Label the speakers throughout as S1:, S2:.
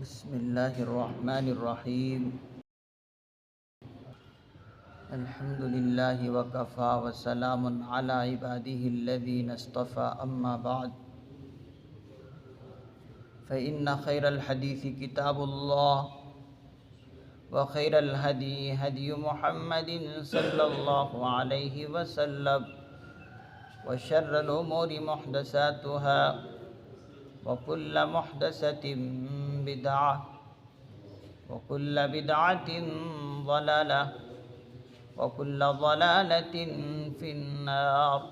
S1: بسم الله الرحمن الرحيم. الحمد لله وكفى وسلام على عباده الذين اصطفى، أما بعد، فإن خير الحديث كتاب الله، وخير الهدي هدي محمد صلى الله عليه وسلم، وشر الأمور محدثاتها، وكل محدثة بدعة، وكل بدعة ضلالة، وكل ضلالة في النار.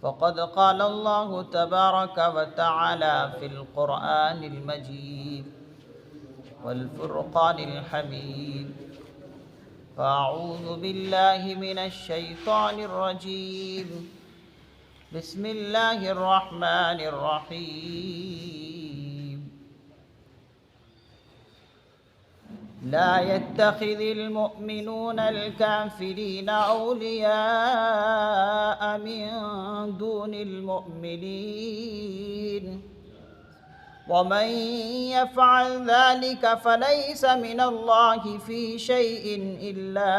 S1: فقد قال الله تبارك وتعالى في القرآن المجيد والفرقان الحميد: فأعوذ بالله من الشيطان الرجيم، بسم الله الرحمن الرحيم. لا يتخذ المؤمنون الكافرين أولياء من دون المؤمنين، ومن يفعل ذلك فليس من الله في شيء إلا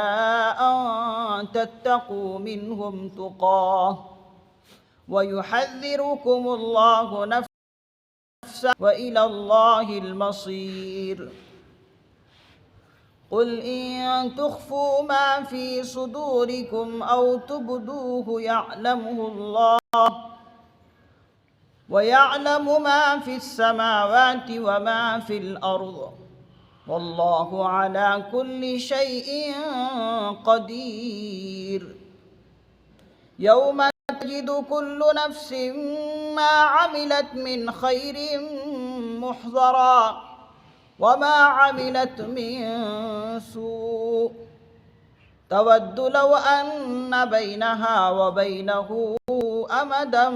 S1: أن تتقوا منهم تقاه، ويحذركم الله نفسه، وإلى الله المصير. قل إن تخفوا ما في صدوركم أو تبدوه يعلمه الله، ويعلم ما في السماوات وما في الأرض، والله على كل شيء قدير. يوم تجد كل نفس ما عملت من خير محضرا، وما عملت من سوء، تود لو أن بينها وبينه أمدا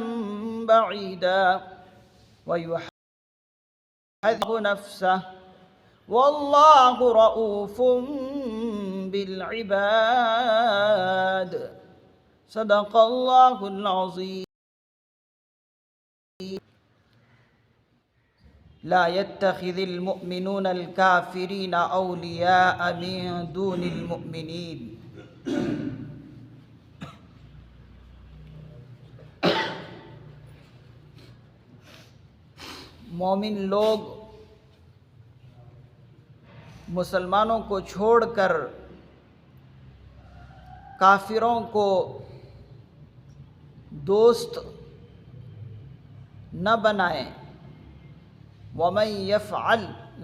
S1: بعيدا، ويحذر نفسه، والله رؤوف بالعباد. صدق الله العظيم. لا يتخذ المؤمنون الكافرين أولياء من دون المؤمنين. مومن لوگ مسلمانوں کو چھوڑ کر کافروں کو دوست نہ بنائیں. وَمَن يَفْعَلْ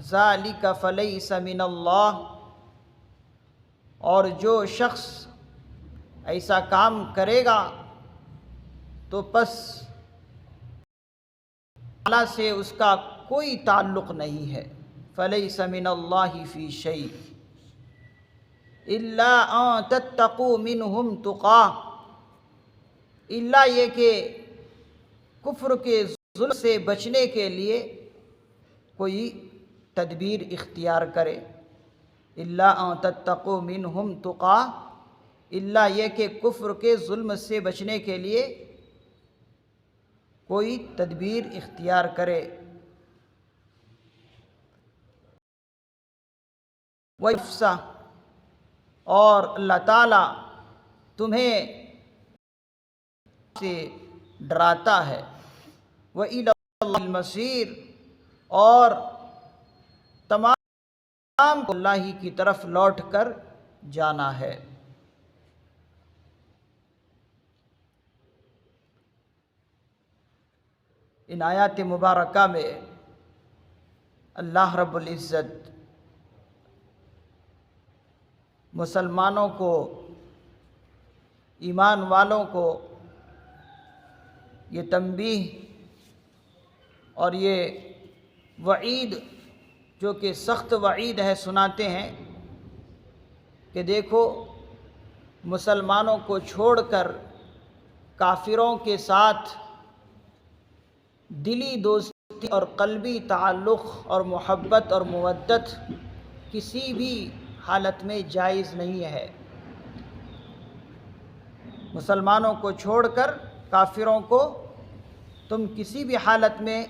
S1: ذَلِكَ فَلَيْسَ مِنَ اللَّهِ، اور جو شخص ایسا کام کرے گا تو پس اللہ سے اس کا کوئی تعلق نہیں ہے. فَلَيْسَ مِنَ اللَّهِ فِي شَيْءٍ إِلَّا أَن تَتَّقُوا مِنْهُمْ تُقَاةً، الا یہ کہ کفر کے ظلم سے بچنے کے لیے کوئی تدبیر اختیار کرے. الا ان تتقوا منہم تقاۃ، الا یہ کہ کفر کے ظلم سے بچنے کے لیے کوئی تدبیر اختیار کرے. وَيَفْسَحْ، اور اللہ تعالیٰ تمہیں سے ڈراتا ہے. وَإِلَى اللَّهِ الْمَصِيرُ، اور تمام کو اللہ ہی کی طرف لوٹ کر جانا ہے. ان آیات مبارکہ میں اللہ رب العزت مسلمانوں کو، ایمان والوں کو یہ تنبیہ اور یہ وعید، جو کہ سخت وعید ہے، سناتے ہیں کہ دیکھو، مسلمانوں کو چھوڑ کر کافروں کے ساتھ دلی دوستی اور قلبی تعلق اور محبت اور مودت کسی بھی حالت میں جائز نہیں ہے. مسلمانوں کو چھوڑ کر کافروں کو تم کسی بھی حالت میں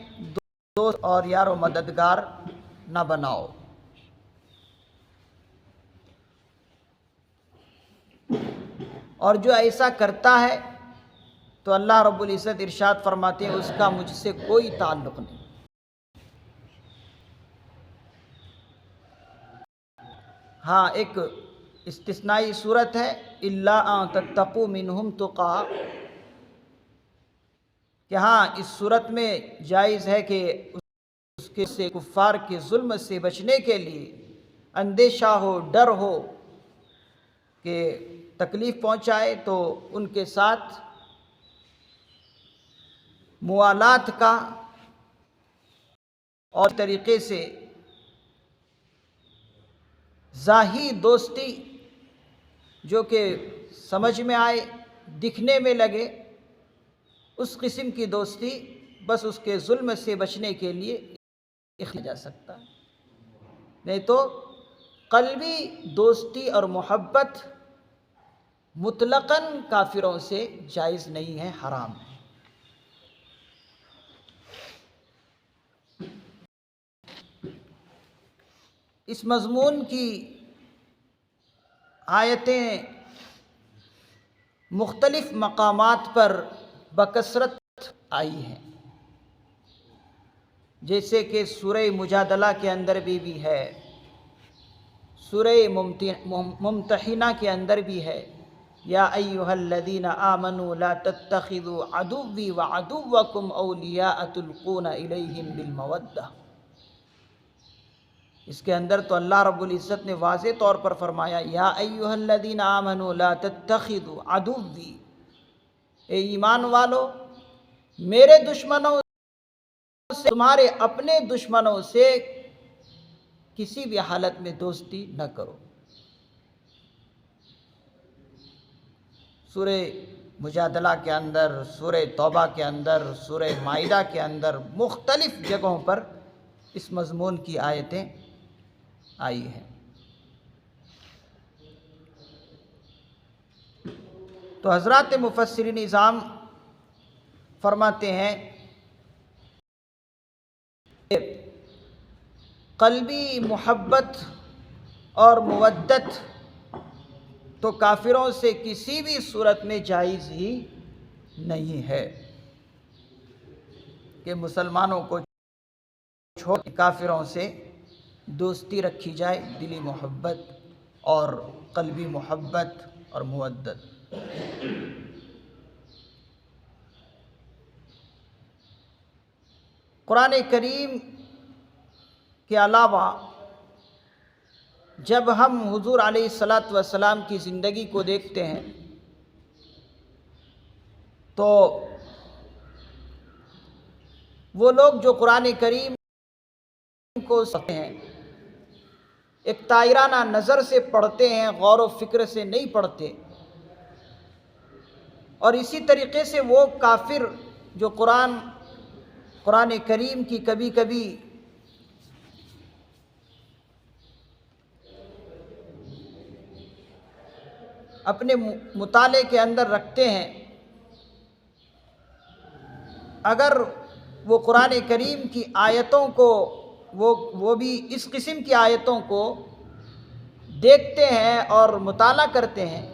S1: دوست اور یار و مددگار نہ بناؤ۔ اور جو ایسا کرتا ہے تو اللہ رب العزت ارشاد فرماتے ہیں اس کا مجھ سے کوئی تعلق نہیں۔ ہاں ایک استثنائی صورت ہے، الا ان تتقوا منہم تقا، کہ ہاں اس صورت میں جائز ہے کہ اس کے سے کفار کے ظلم سے بچنے کے لیے اندیشہ ہو، ڈر ہو کہ تکلیف پہنچائے تو ان کے ساتھ موالات کا اور طریقے سے ظاہری دوستی جو کہ سمجھ میں آئے، دکھنے میں لگے، اس قسم کی دوستی بس اس کے ظلم سے بچنے کے لیے اختیار جا سکتا ہے، نہیں تو قلبی دوستی اور محبت مطلقاً کافروں سے جائز نہیں ہے، حرام ہے۔ اس مضمون کی آیتیں مختلف مقامات پر بکثرت آئی ہیں، جیسے کہ سورہ مجادلہ کے اندر بھی ہے، سورہ ممتحنہ کے اندر بھی ہے، یا ایھا الذین آمنوا لا تتخذوا عدوی وعدوکم اولیاء تلقون الیہم بالمودہ۔ اس کے اندر تو اللہ رب العزت نے واضح طور پر فرمایا، یا ایھا الذین آمنوا لا تتخذوا عدوی، اے ایمان والو میرے دشمنوں سے، تمہارے اپنے دشمنوں سے کسی بھی حالت میں دوستی نہ کرو۔ سورہ مجادلہ کے اندر، سورہ توبہ کے اندر، سورہ مائدہ کے اندر مختلف جگہوں پر اس مضمون کی آیتیں آئی ہیں۔ تو حضرات مفسرین اعظام فرماتے ہیں کہ قلبی محبت اور مودت تو کافروں سے کسی بھی صورت میں جائز ہی نہیں ہے کہ مسلمانوں کو چھوڑ کافروں سے دوستی رکھی جائے، دلی محبت اور قلبی محبت اور مودت۔ قرآن کریم کے علاوہ جب ہم حضور علیہ الصلاۃ والسلام کی زندگی کو دیکھتے ہیں تو وہ لوگ جو قرآن کریم کو سمجھتے ہیں، ایک طائرانہ نظر سے پڑھتے ہیں، غور و فکر سے نہیں پڑھتے، اور اسی طریقے سے وہ کافر جو قرآن کریم کی کبھی کبھی اپنے مطالعے کے اندر رکھتے ہیں، اگر وہ قرآن کریم کی آیتوں کو وہ بھی اس قسم کی آیتوں کو دیکھتے ہیں اور مطالعہ کرتے ہیں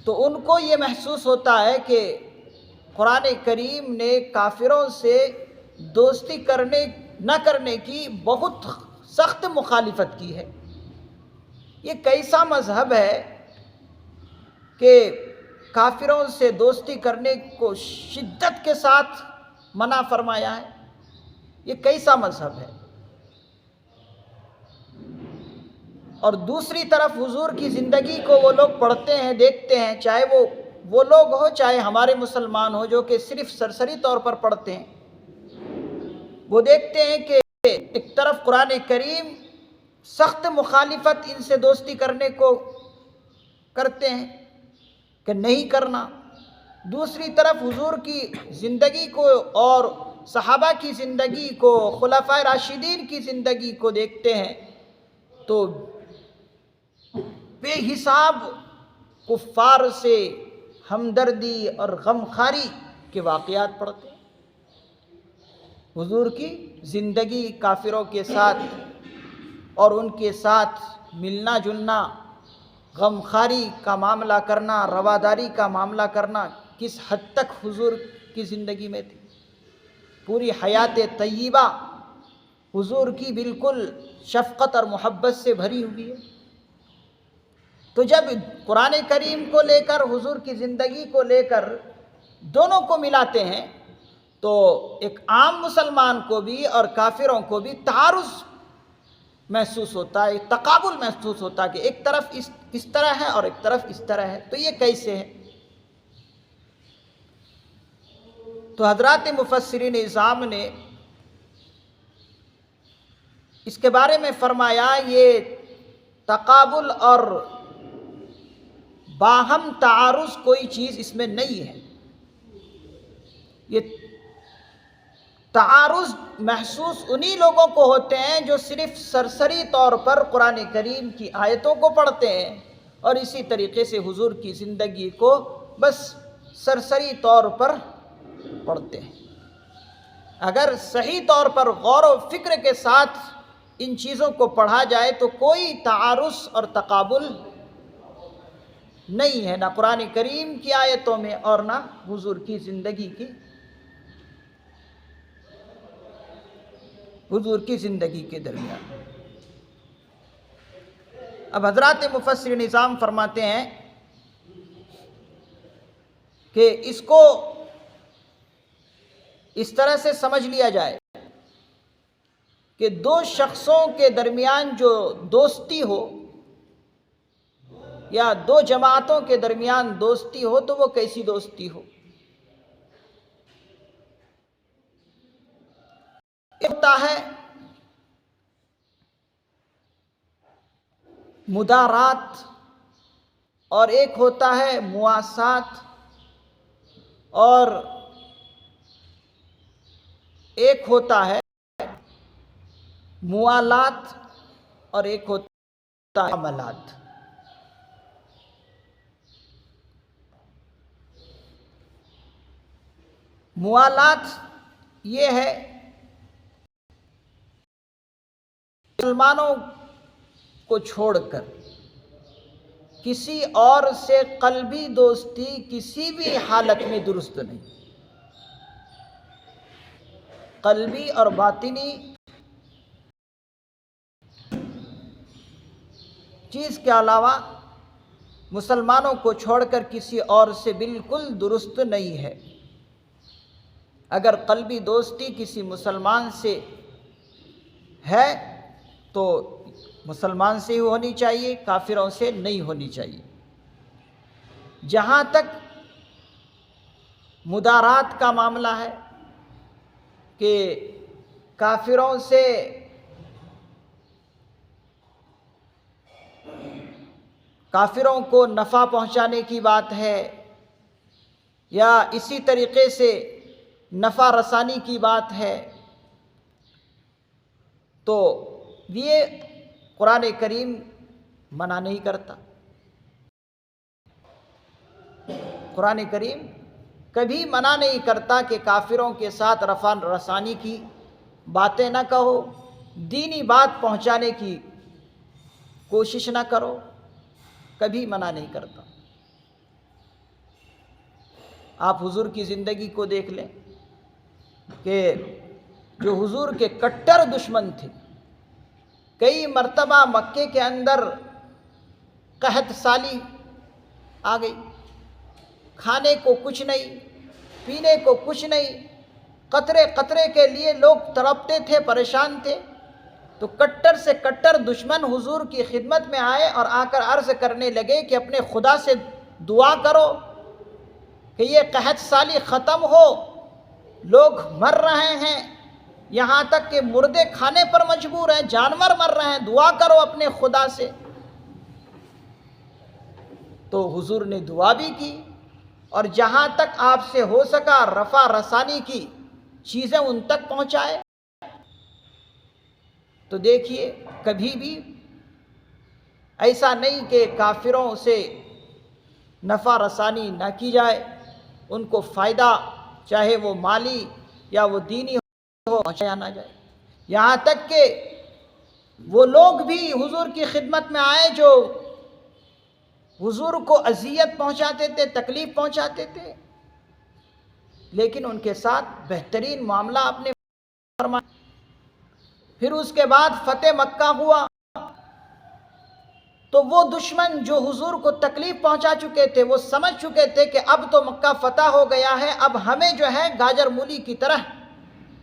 S1: تو ان کو یہ محسوس ہوتا ہے کہ قرآن کریم نے کافروں سے دوستی نہ کرنے کی بہت سخت مخالفت کی ہے۔ یہ کیسا مذہب ہے کہ کافروں سے دوستی کرنے کو شدت کے ساتھ منع فرمایا ہے؟ یہ کیسا مذہب ہے؟ اور دوسری طرف حضور کی زندگی کو وہ لوگ پڑھتے ہیں، دیکھتے ہیں، چاہے وہ لوگ ہو چاہے ہمارے مسلمان ہو جو کہ صرف سرسری طور پر پڑھتے ہیں، وہ دیکھتے ہیں کہ ایک طرف قرآن کریم سخت مخالفت ان سے دوستی کرنے کو کرتے ہیں کہ نہیں کرنا، دوسری طرف حضور کی زندگی کو اور صحابہ کی زندگی کو، خلفائے راشدین کی زندگی کو دیکھتے ہیں تو بے حساب کفار سے ہمدردی اور غمخواری کے واقعات پڑھتے ہیں۔ حضور کی زندگی کافروں کے ساتھ اور ان کے ساتھ ملنا جلنا، غمخواری کا معاملہ کرنا، رواداری کا معاملہ کرنا کس حد تک حضور کی زندگی میں تھی۔ پوری حیات طیبہ حضور کی بالکل شفقت اور محبت سے بھری ہوئی ہے۔ تو جب قرآن کریم کو لے کر، حضور کی زندگی کو لے کر دونوں کو ملاتے ہیں تو ایک عام مسلمان کو بھی اور کافروں کو بھی تعارض محسوس ہوتا ہے، تقابل محسوس ہوتا ہے کہ ایک طرف اس طرح ہے اور ایک طرف اس طرح ہے، تو یہ کیسے ہے؟ تو حضرات مفسرین اعظام نے اس کے بارے میں فرمایا یہ تقابل اور باہم تعارض کوئی چیز اس میں نہیں ہے۔ یہ تعارض محسوس انہی لوگوں کو ہوتے ہیں جو صرف سرسری طور پر قرآن کریم کی آیتوں کو پڑھتے ہیں اور اسی طریقے سے حضور کی زندگی کو بس سرسری طور پر پڑھتے ہیں۔ اگر صحیح طور پر غور و فکر کے ساتھ ان چیزوں کو پڑھا جائے تو کوئی تعارض اور تقابل نہیں ہے، نہ قرآن کریم کی آیتوں میں اور نہ حضور کی زندگی کے درمیان۔ اب حضرات مفسر نظام فرماتے ہیں کہ اس کو اس طرح سے سمجھ لیا جائے کہ دو شخصوں کے درمیان جو دوستی ہو یا دو جماعتوں کے درمیان دوستی ہو تو وہ کیسی دوستی ہو؟ ایک ہوتا ہے مدارات اور ایک ہوتا ہے مواسات اور ایک ہوتا ہے موالات اور ایک ہوتا ہے معاملات۔ موالات یہ ہے مسلمانوں کو چھوڑ کر کسی اور سے قلبی دوستی کسی بھی حالت میں درست نہیں۔ قلبی اور باطنی چیز کے علاوہ مسلمانوں کو چھوڑ کر کسی اور سے بالکل درست نہیں ہے۔ اگر قلبی دوستی کسی مسلمان سے ہے تو مسلمان سے ہی ہونی چاہیے، کافروں سے نہیں ہونی چاہیے۔ جہاں تک مدارات کا معاملہ ہے کہ کافروں سے کافروں کو نفع پہنچانے کی بات ہے یا اسی طریقے سے نفع رسانی کی بات ہے، تو یہ قرآن کریم منع نہیں کرتا۔ قرآن کریم کبھی منع نہیں کرتا کہ کافروں کے ساتھ نفع رسانی کی باتیں نہ کہو، دینی بات پہنچانے کی کوشش نہ کرو، کبھی منع نہیں کرتا۔ آپ حضور کی زندگی کو دیکھ لیں کہ جو حضور کے کٹر دشمن تھے، کئی مرتبہ مکے کے اندر قحط سالی آ گئی، کھانے کو کچھ نہیں، پینے کو کچھ نہیں، قطرے قطرے کے لیے لوگ تڑپتے تھے، پریشان تھے۔ تو کٹر سے کٹر دشمن حضور کی خدمت میں آئے اور آ کر عرض کرنے لگے کہ اپنے خدا سے دعا کرو کہ یہ قحط سالی ختم ہو، لوگ مر رہے ہیں، یہاں تک کہ مردے کھانے پر مجبور ہیں، جانور مر رہے ہیں، دعا کرو اپنے خدا سے۔ تو حضور نے دعا بھی کی اور جہاں تک آپ سے ہو سکا رفع رسانی کی چیزیں ان تک پہنچائے۔ تو دیکھیے کبھی بھی ایسا نہیں کہ کافروں سے نفع رسانی نہ کی جائے، ان کو فائدہ چاہے وہ مالی یا وہ دینی ہو، پہنچایا نہ جائے۔ یہاں تک کہ وہ لوگ بھی حضور کی خدمت میں آئے جو حضور کو اذیت پہنچاتے تھے، تکلیف پہنچاتے تھے، لیکن ان کے ساتھ بہترین معاملہ آپ نے فرمایا۔ پھر اس کے بعد فتح مکہ ہوا تو وہ دشمن جو حضور کو تکلیف پہنچا چکے تھے وہ سمجھ چکے تھے کہ اب تو مکہ فتح ہو گیا ہے، اب ہمیں جو ہے گاجر مولی کی طرح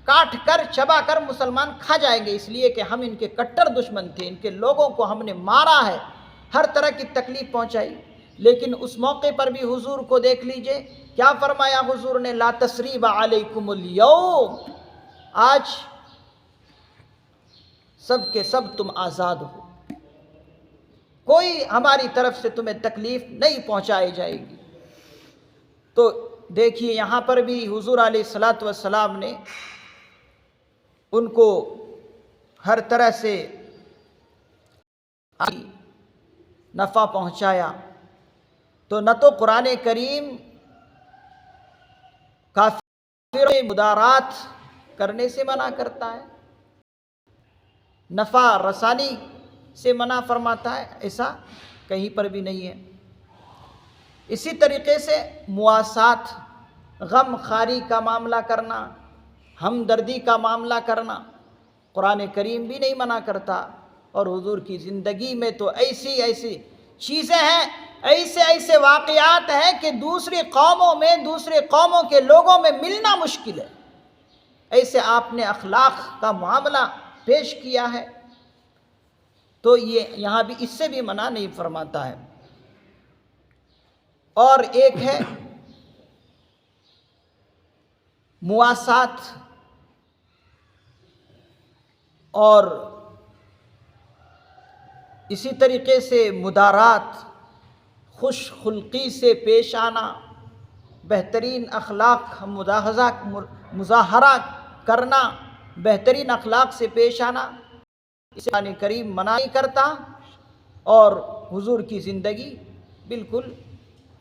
S1: کاٹ کر چبا کر مسلمان کھا جائیں گے، اس لیے کہ ہم ان کے کٹر دشمن تھے، ان کے لوگوں کو ہم نے مارا ہے، ہر طرح کی تکلیف پہنچائی۔ لیکن اس موقع پر بھی حضور کو دیکھ لیجئے کیا فرمایا حضور نے، لا تثریب علیکم اليوم، آج سب کے سب تم آزاد ہو، کوئی ہماری طرف سے تمہیں تکلیف نہیں پہنچائی جائے گی۔ تو دیکھیے یہاں پر بھی حضور علیہ الصلاۃ والسلام نے ان کو ہر طرح سے نفع پہنچایا۔ تو نہ تو قرآن کریم کافروں سے مدارات کرنے سے منع کرتا ہے، نفع رسانی سے منع فرماتا ہے، ایسا کہیں پر بھی نہیں ہے۔ اسی طریقے سے مواسات، غم خاری کا معاملہ کرنا، ہمدردی کا معاملہ کرنا، قرآن کریم بھی نہیں منع کرتا۔ اور حضور کی زندگی میں تو ایسی چیزیں ہیں، ایسے واقعات ہیں کہ دوسری قوموں میں، دوسری قوموں کے لوگوں میں ملنا مشکل ہے، ایسے آپ نے اخلاق کا معاملہ پیش کیا ہے۔ تو یہ یہاں بھی اس سے بھی منع نہیں فرماتا ہے۔ اور ایک ہے مواسات اور اسی طریقے سے مدارات، خوش خلقی سے پیش آنا، بہترین اخلاق مظاہرہ کرنا، بہترین اخلاق سے پیش آنا، اسے قرآن کریم منع نہیں کرتا، اور حضور کی زندگی بالکل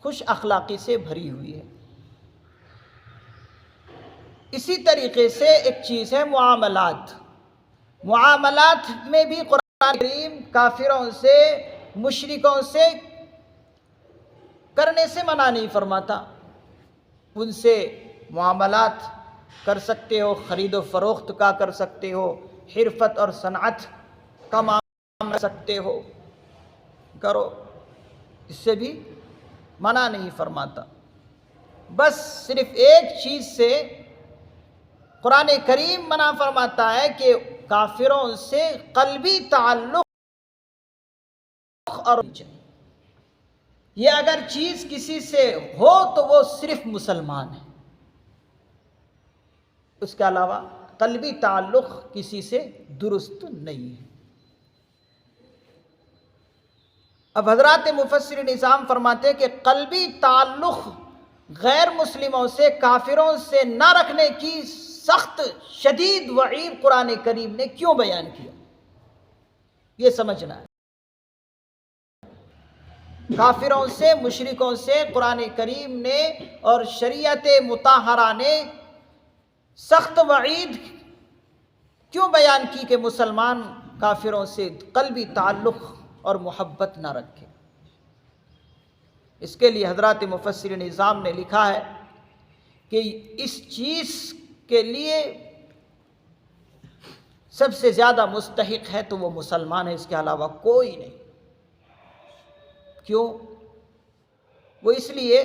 S1: خوش اخلاقی سے بھری ہوئی ہے۔ اسی طریقے سے ایک چیز ہے معاملات، معاملات میں بھی قرآن کریم کافروں سے، مشرکوں سے کرنے سے منع نہیں فرماتا۔ ان سے معاملات کر سکتے ہو، خرید و فروخت کا کر سکتے ہو، حرفت اور صنعت کا معاملہ کر سکتے ہو، کرو، اس سے بھی منع نہیں فرماتا۔ بس صرف ایک چیز سے قرآن کریم منع فرماتا ہے کہ کافروں سے قلبی تعلق اور یہ اگر چیز کسی سے ہو تو وہ صرف مسلمان ہے، اس کے علاوہ قلبی تعلق کسی سے درست نہیں ہے۔ اب حضرات مفسر نظام فرماتے ہیں کہ قلبی تعلق غیر مسلموں سے، کافروں سے نہ رکھنے کی سخت شدید وعید قرآن کریم نے کیوں بیان کیا، یہ سمجھنا ہے۔ کافروں سے، مشرکوں سے قرآن کریم نے اور شریعت مطہرہ نے سخت وعید کیوں بیان کی کہ مسلمان کافروں سے قلبی تعلق اور محبت نہ رکھے۔ اس کے لیے حضرات مفسر نظام نے لکھا ہے کہ اس چیز کے لیے سب سے زیادہ مستحق ہے تو وہ مسلمان ہے، اس کے علاوہ کوئی نہیں۔ کیوں؟ وہ اس لیے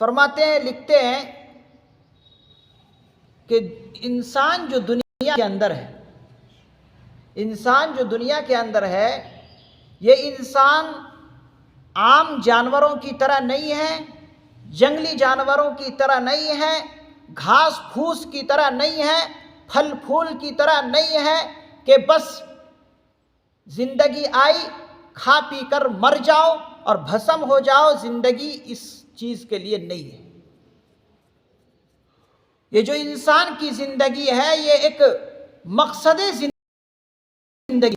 S1: فرماتے ہیں، لکھتے ہیں کہ انسان جو دنیا کے اندر ہے، انسان جو دنیا کے اندر ہے، یہ انسان عام جانوروں کی طرح نہیں ہے، جنگلی جانوروں کی طرح نہیں ہے، گھاس پھوس کی طرح نہیں ہے، پھل پھول کی طرح نہیں ہے کہ بس زندگی آئی، کھا پی کر مر جاؤ اور بھسم ہو جاؤ۔ زندگی اس چیز کے لیے نہیں ہے۔ یہ جو انسان کی زندگی ہے یہ ایک مقصد زندگی،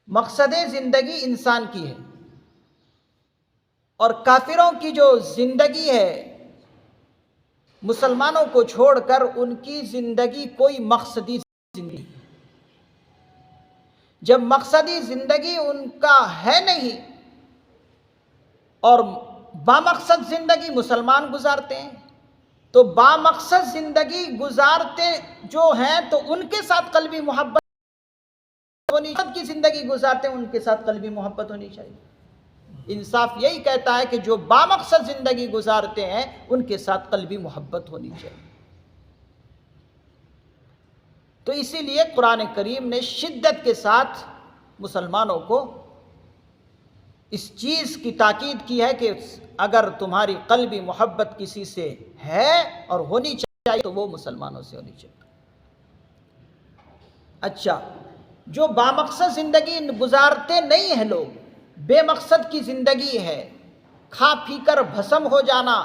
S1: مقصد زندگی انسان کی ہے، اور کافروں کی جو زندگی ہے مسلمانوں کو چھوڑ کر ان کی زندگی کوئی مقصدی زندگی، جب مقصدی زندگی ان کا ہے نہیں اور بامقصد زندگی مسلمان گزارتے ہیں، تو بامقصد زندگی گزارتے جو ہیں تو ان کے ساتھ قلبی محبت ہونی چاہیے، کی زندگی گزارتے ہیں ان کے ساتھ قلبی محبت ہونی چاہیے۔ انصاف یہی کہتا ہے کہ جو بامقصد زندگی گزارتے ہیں ان کے ساتھ قلبی محبت ہونی چاہیے۔ تو اسی لیے قرآن کریم نے شدت کے ساتھ مسلمانوں کو اس چیز کی تاکید کی ہے کہ اگر تمہاری قلبی محبت کسی سے ہے اور ہونی چاہیے تو وہ مسلمانوں سے ہونی چاہیے۔ اچھا، جو بامقصد زندگی گزارتے نہیں ہیں لوگ، بے مقصد کی زندگی ہے، کھا پی کر بھسم ہو جانا،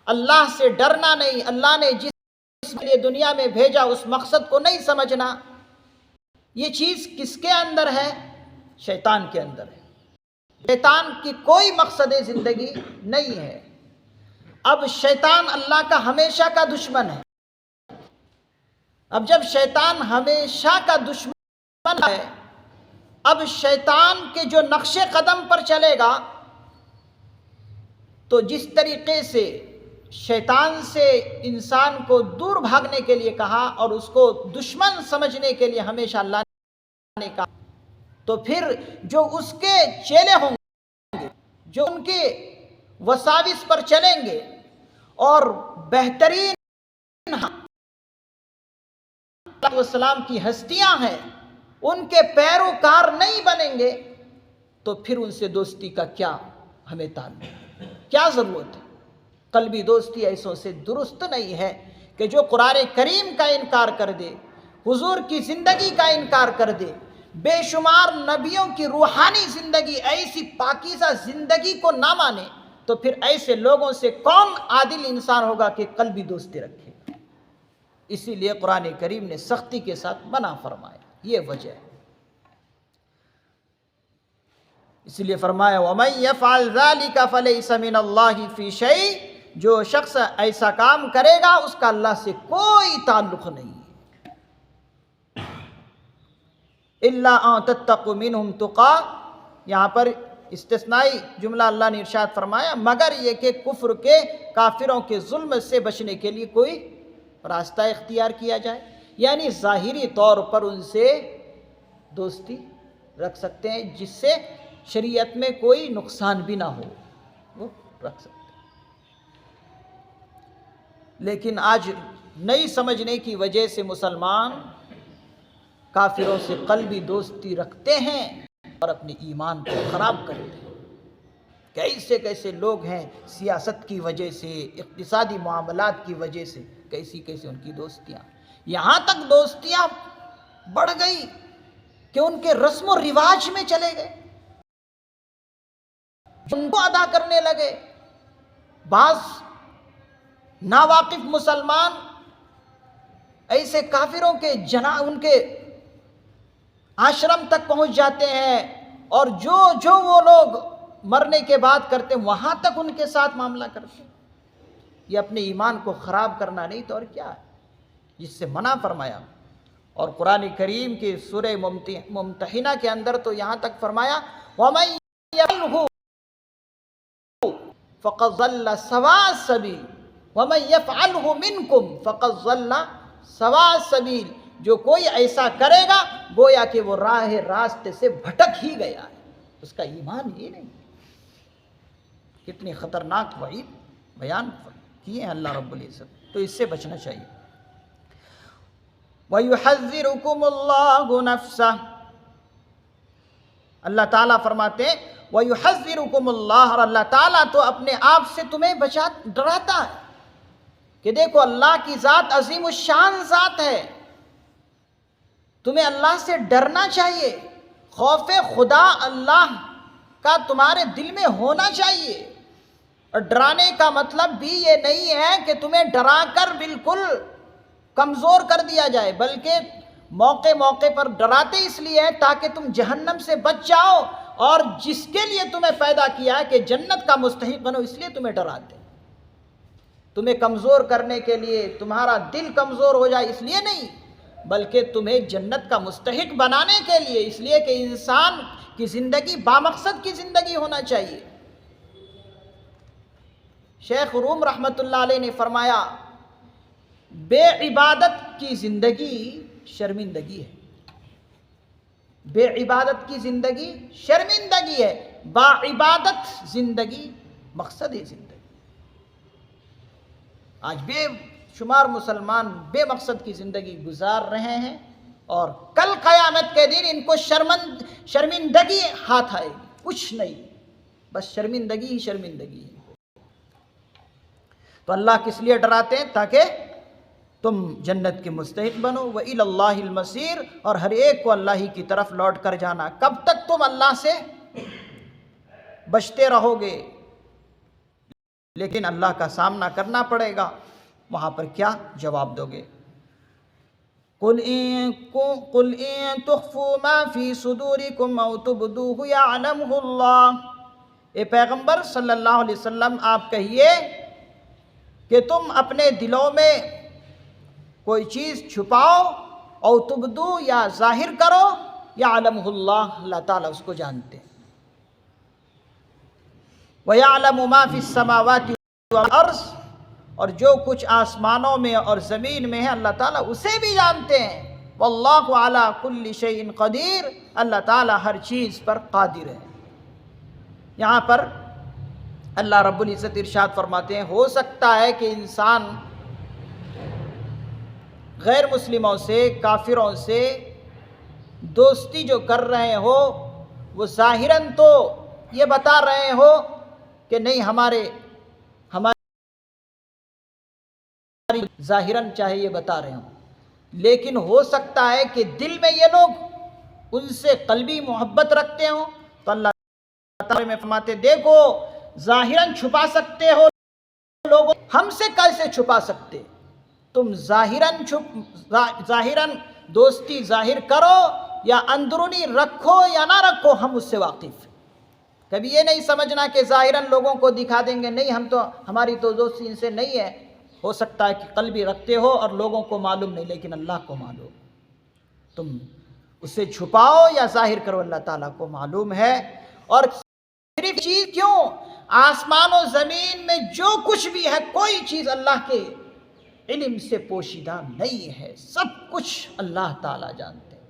S1: اللہ سے ڈرنا نہیں، اللہ نے جس کے لیے دنیا میں بھیجا اس مقصد کو نہیں سمجھنا، یہ چیز کس کے اندر ہے؟ شیطان کے اندر ہے۔ شیطان کی کوئی مقصد زندگی نہیں ہے۔ اب شیطان اللہ کا ہمیشہ کا دشمن ہے۔ اب جب شیطان ہمیشہ کا دشمن ہے، اب شیطان کے جو نقش قدم پر چلے گا تو جس طریقے سے شیطان سے انسان کو دور بھاگنے کے لیے کہا اور اس کو دشمن سمجھنے کے لیے ہمیشہ اللہ نے کہا، تو پھر جو اس کے چیلے ہوں گے، جو ان کے وساوس پر چلیں گے اور بہترین والسلام کی ہستیاں ہیں، ان کے پیروکار نہیں بنیں گے تو پھر ان سے دوستی کا کیا ہمیں تعلق، کیا ضرورت ہے؟ قلبی دوستی ایسوں سے درست نہیں ہے کہ جو قرآن کریم کا انکار کر دے، حضور کی زندگی کا انکار کر دے، بے شمار نبیوں کی روحانی زندگی، ایسی پاکیزہ زندگی کو نہ مانے، تو پھر ایسے لوگوں سے کون عادل انسان ہوگا کہ قلبی دوستی رکھے؟ اسی لیے قرآن کریم نے سختی کے ساتھ منع فرمایا، یہ وجہ ہے۔ اس لیے فرمایا وَمَن يَفْعَلْ ذَلِكَ فَلَيْسَ مِنَ اللَّهِ فِي شَيْءٍ، جو شخص ایسا کام کرے گا اس کا اللہ سے کوئی تعلق نہیں ہے۔ إِلَّا أَن تَتَّقُوا مِنْهُمْ تُقَىٰ، یہاں پر استثنائی جملہ اللہ نے ارشاد فرمایا، مگر یہ کہ کفر کے کافروں کے ظلم سے بچنے کے لیے کوئی راستہ اختیار کیا جائے، یعنی ظاہری طور پر ان سے دوستی رکھ سکتے ہیں جس سے شریعت میں کوئی نقصان بھی نہ ہو، وہ رکھ سکتے ہیں۔ لیکن آج نئی سمجھنے کی وجہ سے مسلمان کافروں سے قلبی دوستی رکھتے ہیں اور اپنے ایمان کو خراب کرتے ہیں۔ کیسے کیسے لوگ ہیں سیاست کی وجہ سے، اقتصادی معاملات کی وجہ سے کیسی کیسے ان کی دوستیاں، یہاں تک دوستیاں بڑھ گئی کہ ان کے رسم و رواج میں چلے گئے، ان کو ادا کرنے لگے۔ بعض ناواقف مسلمان ایسے کافروں کے ان کے آشرم تک پہنچ جاتے ہیں اور جو وہ لوگ مرنے کے بعد کرتے ہیں وہاں تک ان کے ساتھ معاملہ کرتے ہیں۔ یہ اپنے ایمان کو خراب کرنا نہیں تو اور کیا ہے، جس سے منع فرمایا۔ اور قرآن کریم کی سورہ ممتحنہ کے اندر تو یہاں تک فرمایا وَمَن يَفْعَلْهُ فَقَدْ ضَلَّ سَوَاءَ السَّبِيلِ وَمَن يَفْعَلْهُ مِنْكُمْ فَقَدْ ضَلَّ سَوَاءَ السَّبِيلِ، جو کوئی ایسا کرے گا گویا کہ وہ راہ راستے سے بھٹک ہی گیا ہے، اس کا ایمان ہی نہیں۔ کتنی خطرناک وعید بیان کیے ہیں اللہ رب العزت، تو اس سے بچنا چاہیے۔ وَيُحَذِّرُكُمُ اللَّهُ نَفْسَهُ، اللہ تعالیٰ فرماتے ہیں وَيُحَذِّرُكُمُ اللَّهُ، اور اللہ تعالیٰ تو اپنے آپ سے تمہیں ڈراتا ہے کہ دیکھو اللہ کی ذات عظیم الشان ذات ہے، تمہیں اللہ سے ڈرنا چاہیے، خوف خدا اللہ کا تمہارے دل میں ہونا چاہیے۔ اور ڈرانے کا مطلب بھی یہ نہیں ہے کہ تمہیں ڈرا کر بالکل کمزور کر دیا جائے، بلکہ موقع موقع پر ڈراتے اس لیے ہے تاکہ تم جہنم سے بچ جاؤ، اور جس کے لیے تمہیں پیدا کیا ہے کہ جنت کا مستحق بنو، اس لیے تمہیں ڈراتے۔ تمہیں کمزور کرنے کے لیے، تمہارا دل کمزور ہو جائے اس لیے نہیں، بلکہ تمہیں جنت کا مستحق بنانے کے لیے، اس لیے کہ انسان کی زندگی بامقصد کی زندگی ہونا چاہیے۔ شیخ روم رحمۃ اللہ علیہ نے فرمایا بے عبادت کی زندگی شرمندگی ہے، بے عبادت کی زندگی شرمندگی ہے، با عبادت زندگی مقصد زندگی۔ آج بے شمار مسلمان بے مقصد کی زندگی گزار رہے ہیں، اور کل قیامت کے دن ان کو شرمندگی ہاتھ آئے گی، کچھ نہیں، بس شرمندگی ہی شرمندگی ہے۔ تو اللہ کس لیے ڈراتے ہیں؟ تاکہ تم جنت کے مستحق بنو۔ وَإِلَى اللَّهِ الْمَصِيرُ، اور ہر ایک کو اللہ ہی کی طرف لوٹ کر جانا۔ کب تک تم اللہ سے بچتے رہو گے؟ لیکن اللہ کا سامنا کرنا پڑے گا، وہاں پر کیا جواب دو گے؟ قُلْ إِن تُخْفُوا مَا فِي صُدُورِكُمْ أَوْ تُبْدُوهُ يَعْلَمْهُ اللَّهُ۔ اے پیغمبر صلی اللہ علیہ وسلم آپ کہیے کہ تم اپنے دلوں میں کوئی چیز چھپاؤ، او تبدو یا ظاہر کرو، یعلمہ اللہ، اللہ تعالیٰ اس کو جانتے ہیں۔ وَيَعْلَمُ مَا فِي السَّمَاوَاتِ وَالْأَرْضِ، اور جو کچھ آسمانوں میں اور زمین میں ہے اللہ تعالیٰ اسے بھی جانتے ہیں۔ وَاللَّهُ عَلَى كُلِّ شَيْءٍ قَدِيرٌ، اللہ تعالیٰ ہر چیز پر قادر ہے۔ یہاں پر اللہ رب العزت ارشاد فرماتے ہیں ہو سکتا ہے کہ انسان غیر مسلموں سے، کافروں سے دوستی جو کر رہے ہو، وہ ظاہراً تو یہ بتا رہے ہو کہ نہیں ہماری ظاہراً چاہے یہ بتا رہے ہوں، لیکن ہو سکتا ہے کہ دل میں یہ لوگ ان سے قلبی محبت رکھتے ہوں۔ تو اللہ تعالیٰ میں فرماتے دیکھو ظاہراً چھپا سکتے ہو لوگوں، ہم سے کیسے چھپا سکتے؟ تم ظاہراً دوستی ظاہر کرو یا اندرونی رکھو یا نہ رکھو، ہم اس سے واقف ہیں۔ کبھی یہ نہیں سمجھنا کہ ظاہراً لوگوں کو دکھا دیں گے، نہیں ہماری تو دوستی ان سے نہیں ہے۔ ہو سکتا ہے کہ قلبی رکھتے ہو اور لوگوں کو معلوم نہیں، لیکن اللہ کو معلوم۔ تم اسے چھپاؤ یا ظاہر کرو، اللہ تعالیٰ کو معلوم ہے۔ اور صرف چیز کیوں، آسمان و زمین میں جو کچھ بھی ہے کوئی چیز اللہ کے علم سے پوشیدہ نہیں ہے، سب کچھ اللہ تعالیٰ جانتے ہیں۔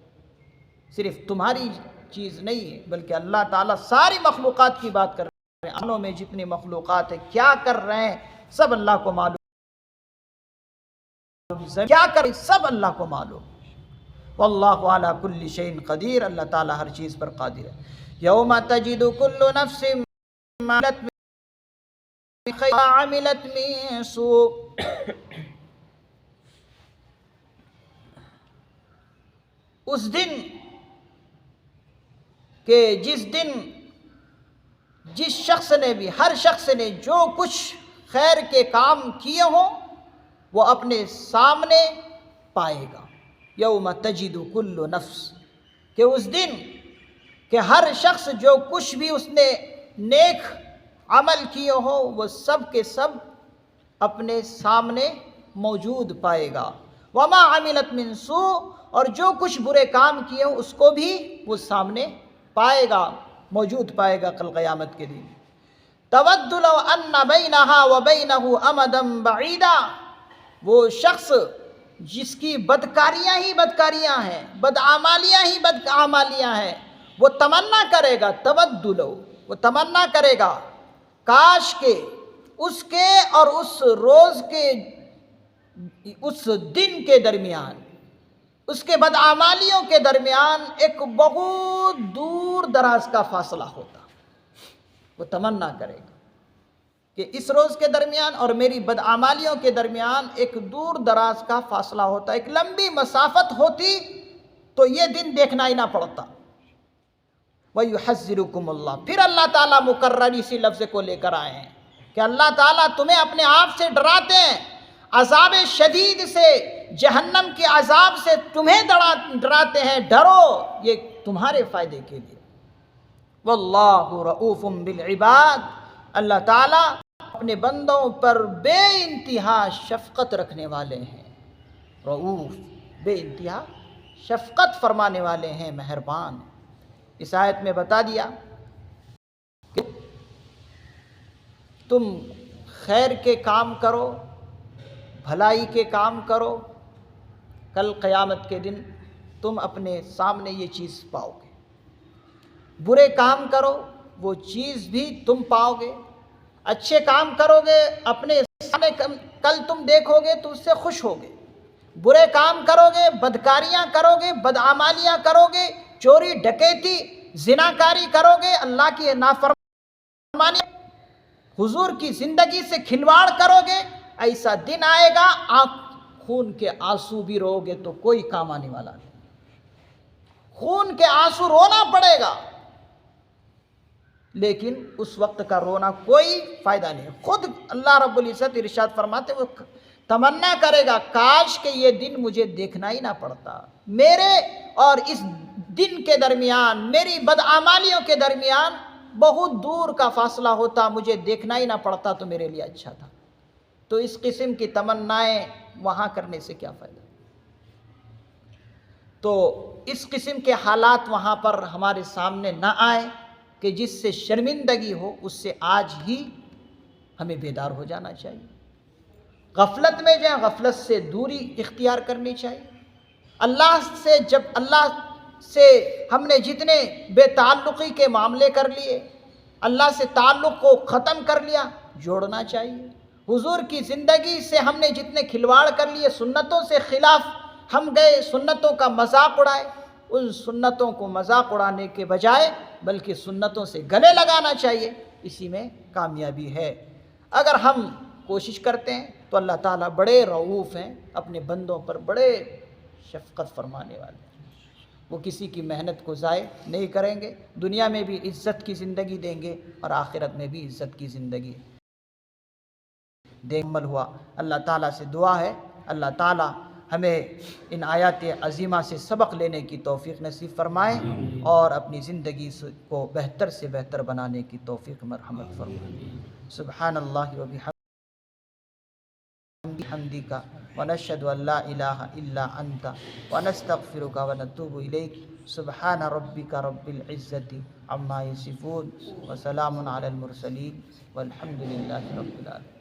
S1: صرف تمہاری چیز نہیں ہے، بلکہ اللہ تعالیٰ ساری مخلوقات کی بات کر رہے ہیں۔ آسمانوں میں جتنی مخلوقات ہیں کیا کر رہے ہیں سب اللہ کو معلوم، کیا کر رہے ہیں سب اللہ کو معلوم۔ واللہ علی کل شیء قدیر، اللہ تعالیٰ ہر چیز پر قادر ہے۔ یوم تجد کل نفس ما عملت من سوء، اس دن کہ جس دن جس شخص نے بھی، ہر شخص نے جو کچھ خیر کے کام کیے ہوں وہ اپنے سامنے پائے گا۔ یوم تجد کل نفس، کہ اس دن کہ ہر شخص جو کچھ بھی اس نے نیک عمل کیے ہو وہ سب کے سب اپنے سامنے موجود پائے گا۔ وما عملت من سوء، اور جو کچھ برے کام کیے ہو اس کو بھی وہ سامنے پائے گا، موجود پائے گا کل قیامت کے دن۔ تود لو ان بینہا وبینہ امدا بعیدا، وہ شخص جس کی بدکاریاں ہی بدکاریاں ہیں، بدعمالیاں ہی بدعمالیاں ہیں، وہ تمنا کرے گا، تود لو، وہ تمنا کرے گا کاش کہ اس کے اور اس روز کے، اس دن کے درمیان، اس کے بدعمالیوں کے درمیان ایک بہت دور دراز کا فاصلہ ہوتا۔ وہ تمنا کرے گا کہ اس روز کے درمیان اور میری بدعمالیوں کے درمیان ایک دور دراز کا فاصلہ ہوتا، ایک لمبی مسافت ہوتی تو یہ دن دیکھنا ہی نہ پڑتا۔ وَيُحَذِّرُكُمُ اللَّهُ، پھر اللہ تعالیٰ مکرر اسی لفظ کو لے کر آئے ہیں کہ اللہ تعالیٰ تمہیں اپنے آپ سے ڈراتے ہیں، عذاب شدید سے، جہنم کے عذاب سے تمہیں ڈراتے ہیں، ڈرو، یہ تمہارے فائدے کے لیے۔ واللہ رؤوف بالعباد، اللہ تعالیٰ اپنے بندوں پر بے انتہا شفقت رکھنے والے ہیں، رؤوف، بے انتہا شفقت فرمانے والے ہیں، مہربان۔ اس آیت میں بتا دیا کہ تم خیر کے کام کرو، بھلائی کے کام کرو، کل قیامت کے دن تم اپنے سامنے یہ چیز پاؤ گے۔ برے کام کرو، وہ چیز بھی تم پاؤ گے۔ اچھے کام کرو گے، اپنے سامنے کل تم دیکھو گے تو اس سے خوش ہوگے۔ برے کام کرو گے، بدکاریاں کرو گے، بدعمالیاں کرو گے، چوری ڈکیتی زناکاری کرو گے، اللہ کی نافرمانی، حضور کی زندگی سے کھلواڑ کرو گے، ایسا دن آئے گا آنکھ خون کے آنسو بھی رو گے تو کوئی کام آنے والا نہیں۔ خون کے آنسو رونا پڑے گا، لیکن اس وقت کا رونا کوئی فائدہ نہیں۔ خود اللہ رب العزت ارشاد فرماتے وہ تمنا کرے گا کاش کہ یہ دن مجھے دیکھنا ہی نہ پڑتا، میرے اور اس دن کے درمیان، میری بدعمالیوں کے درمیان بہت دور کا فاصلہ ہوتا، مجھے دیکھنا ہی نہ پڑتا تو میرے لیے اچھا تھا۔ تو اس قسم کی تمنائیں وہاں کرنے سے کیا فائدہ؟ تو اس قسم کے حالات وہاں پر ہمارے سامنے نہ آئے کہ جس سے شرمندگی ہو، اس سے آج ہی ہمیں بیدار ہو جانا چاہیے۔ غفلت میں جائیں، غفلت سے دوری اختیار کرنی چاہیے۔ اللہ سے ہم نے جتنے بے تعلقی کے معاملے کر لیے، اللہ سے تعلق کو ختم کر لیا، جوڑنا چاہیے۔ حضور کی زندگی سے ہم نے جتنے کھلواڑ کر لیے، سنتوں سے خلاف ہم گئے، سنتوں کا مذاق اڑائے، ان سنتوں کو مذاق اڑانے کے بجائے بلکہ سنتوں سے گلے لگانا چاہیے، اسی میں کامیابی ہے۔ اگر ہم کوشش کرتے ہیں تو اللہ تعالیٰ بڑے رؤوف ہیں، اپنے بندوں پر بڑے شفقت فرمانے والے ہیں۔ وہ کسی کی محنت کو ضائع نہیں کریں گے، دنیا میں بھی عزت کی زندگی دیں گے اور آخرت میں بھی عزت کی زندگی عمل ہوا۔ اللہ تعالیٰ سے دعا ہے اللہ تعالیٰ ہمیں ان آیات عظیمہ سے سبق لینے کی توفیق نصیب فرمائے اور اپنی زندگی کو بہتر سے بہتر بنانے کی توفیق مرحمت فرمائے۔ سبحان اللہ و بحمدک ونشہد ان لا الہ الا انت ونستغفرک ونتوب الیک۔ سبحان ربک رب العزت عما یصفون وسلام علی المرسلین والحمد للہ رب العالمین۔